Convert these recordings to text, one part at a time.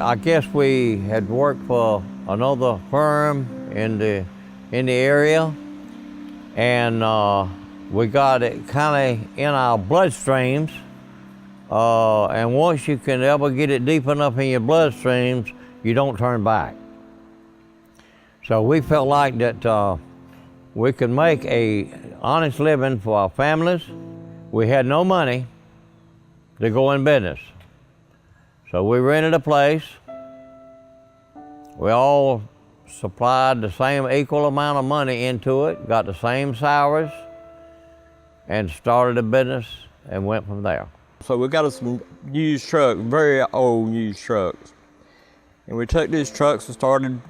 I guess we had worked for another firm in the area, and we got it kind of in our bloodstreams. And once you can ever get it deep enough in your bloodstreams, you don't turn back. So we felt like that we could make an honest living for our families. We had no money to go in business. So we rented a place. We all supplied the same equal amount of money into it, got the same salaries, and started a business and went from there. So we got us some used trucks, very old used trucks. And we took these trucks and started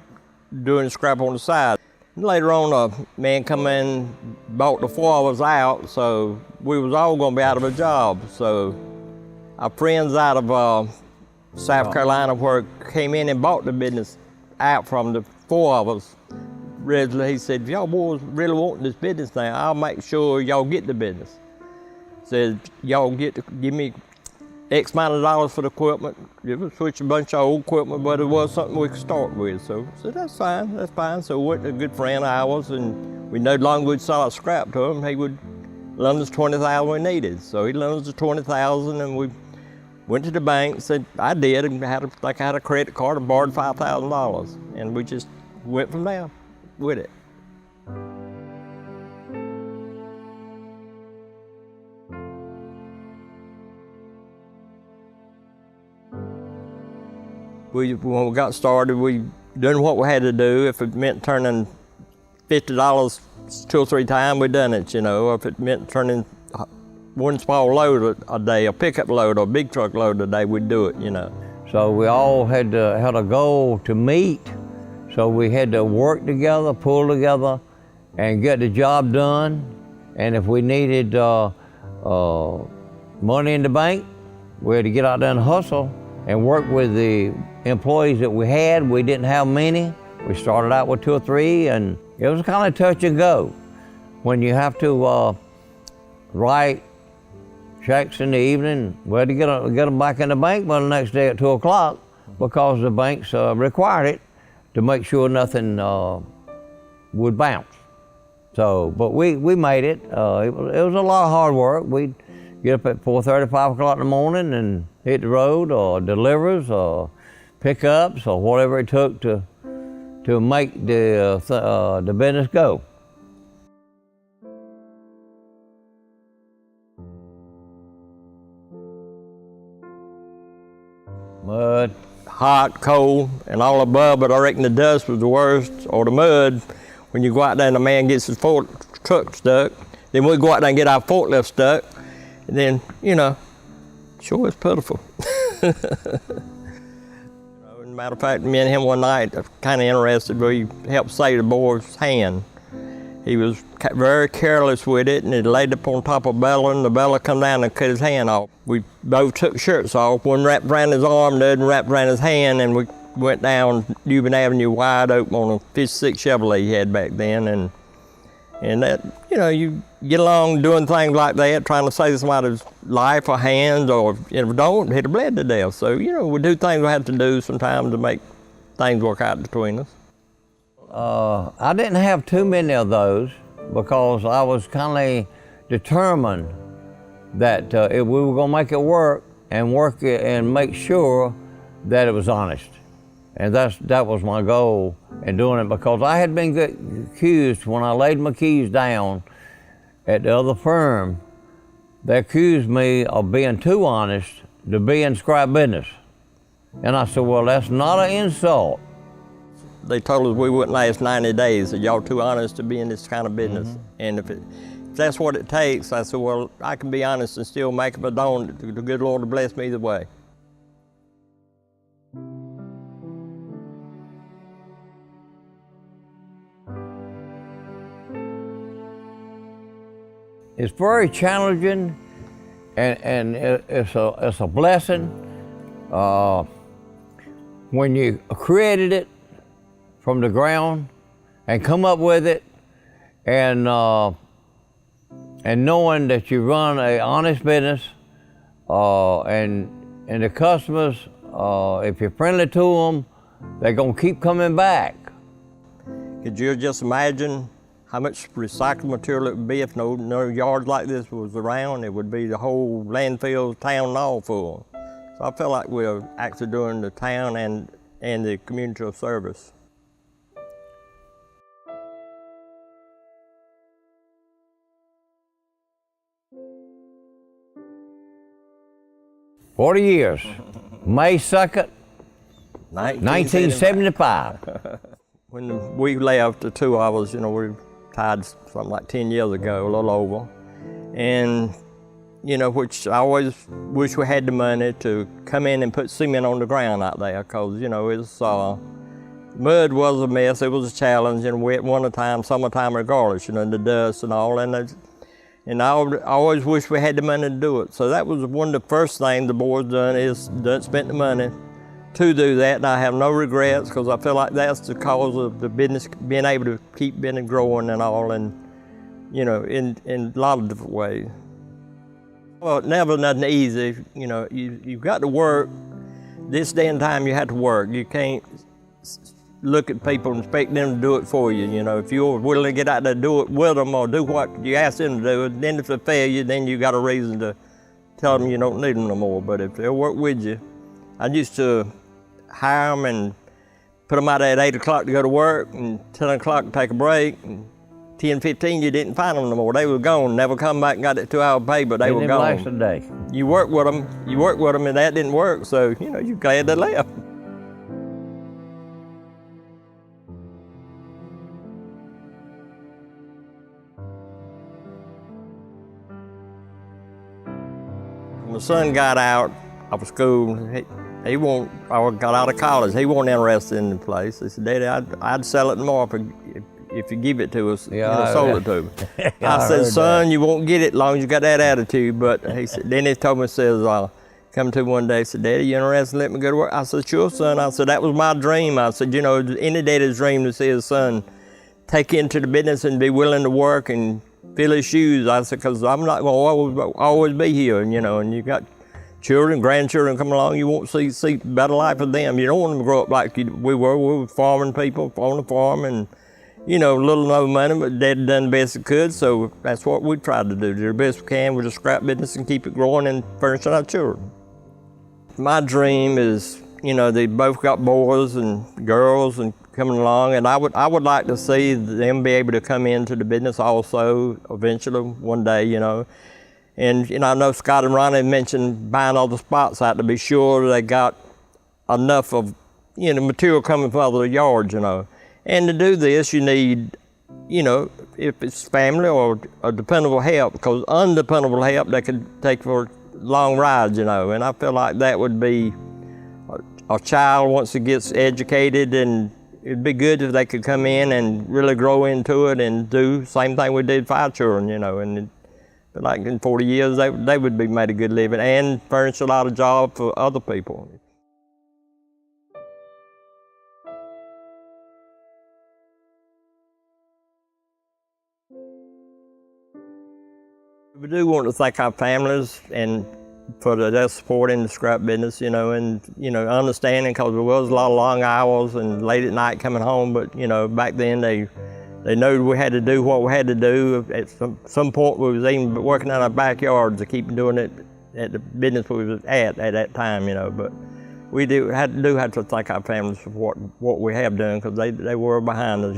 doing scrap on the side. And later on, a man come in, bought the four of us out, so we was all gonna be out of a job. So our friends out of South Carolina where came in and bought the business out from the four of us. Originally, he said, if y'all boys really want this business now, I'll make sure y'all get the business. Said, y'all give me X amount of dollars for the equipment. It was switch a bunch of old equipment, but it was something we could start with. So I said, that's fine. So we went to a good friend of ours, and we no longer would sell our scrap to him. He would loan us $20,000 we needed. So he loaned us the $20,000, and we went to the bank and said, I did, and I had a credit card and borrowed $5,000. And we just went from there with it. When we got started, we done what we had to do. If it meant turning $50 two or three times, we done it, you know. If it meant turning one small load a day, a pickup load or a big truck load a day, we'd do it, you know. So we all had a goal to meet. So we had to work together, pull together, and get the job done. And if we needed money in the bank, we had to get out there and hustle and work with the employees that we had. We didn't have many. We started out with 2 or 3, and it was kind of touch and go. When you have to write checks in the evening, we had to get them back in the bank by the next day at 2 o'clock because the banks required it to make sure nothing would bounce. So, but we made it. It was a lot of hard work. We'd get up at 4:30, 5 o'clock in the morning and hit the road or delivers or pickups or whatever it took to make the business go. Mud. Hot, cold, and all above, but I reckon the dust was the worst, or the mud, when you go out there and the man gets his truck stuck. Then we go out there and get our forklift stuck, and then, you know, sure it's pitiful. Matter of fact, me and him one night, kind of interested, we helped save the boy's hand. He was very careless with it, and he laid up on top of Bella, and the Bella come down and cut his hand off. We both took shirts off, one wrapped around his arm, the other wrapped around his hand, and we went down Dubin Avenue wide open on a 56 Chevrolet he had back then, and that, you know, you get along doing things like that, trying to save somebody's life or hands, or if don't, he'd have bled to death. So, you know, we do things we have to do sometimes to make things work out between us. I didn't have too many of those because I was kind of determined that if we were going to make it work it and make sure that it was honest. And that was my goal in doing it, because I had been accused when I laid my keys down at the other firm. They accused me of being too honest to be in scrap business. And I said, well, that's not an insult. They told us we wouldn't last 90 days, that y'all too honest to be in this kind of business. And if that's what it takes, I said, well, I can be honest and still make it, but don't. The good Lord will bless me either way. It's very challenging, and it's a blessing. When you created it from the ground and come up with it, and knowing that you run an honest business, and the customers if you're friendly to them, they're gonna keep coming back. Could you just imagine how much recycled material it would be if no yards like this was around? It would be the whole landfill, town and all full. So I feel like we're actually doing the town and the community a service. "40 years, May 2nd, 1975. When we left, the two of us, we retired something like 10 years ago, a little over. And, which I always wish we had the money to come in and put cement on the ground out there, because, it's, mud was a mess, it was a challenge, and wet wintertime, summertime regardless, the dust and all. And I always wish we had the money to do it. So that was one of the first things the board's done spent the money to do that, and I have no regrets, because I feel like that's the cause of the business being able to keep business growing and all, and in a lot of different ways. Well, never nothing easy. You've got to work. This day and time, you have to work. You can't look at people and expect them to do it for you. If you're willing to get out there and do it with them, or do what you ask them to do, then if they fail you, then you got a reason to tell them you don't need them no more. But if they'll work with you, I used to hire them and put them out at 8 o'clock to go to work, and 10 o'clock to take a break, and 10:15 you didn't find them no more. They were gone, never come back and got that 2-hour pay, but they were gone. Last a day. You work with them, and that didn't work, so you're glad they left. When my son got out of school, I got out of college. He wasn't interested in the place. He said, "Daddy, I'd sell it tomorrow if you give it to us." Sold it to me. I said, "Son, you won't get it as long as you got that attitude." But then he told me, come to one day, said, "Daddy, you interested in letting me go to work?" I said, "Sure, son." I said, "That was my dream." I said, any daddy's dream to see his son take into the business and be willing to work and fill his shoes. I said, because I'm not going to always be here, and you got children, grandchildren come along, you won't see better life for them. You don't want them to grow up like we were. We were farming people on the farm, and little no money, but Dad done the best he could, so that's what we tried to do the best we can with the scrap business and keep it growing and furnishing our children. My dream is, they both got boys and girls and coming along, and I would like to see them be able to come into the business also eventually one day, And I know Scott and Ronnie mentioned buying all the spots out to be sure they got enough of material coming from other yards, And to do this, you need, if it's family or a dependable help, because undependable help they could take for long rides, And I feel like that would be a child once it gets educated, and it'd be good if they could come in and really grow into it and do the same thing we did for our children, And like in 40 years, they would be made a good living and furnish a lot of jobs for other people. We do want to thank our families and for their support in the scrap business, and understanding, because there was a lot of long hours and late at night coming home, but back then they knew we had to do what we had to do. At some point we was even working in our backyards to keep doing it at the business we was at that time, but we do have to thank our families for what we have done, because they were behind us,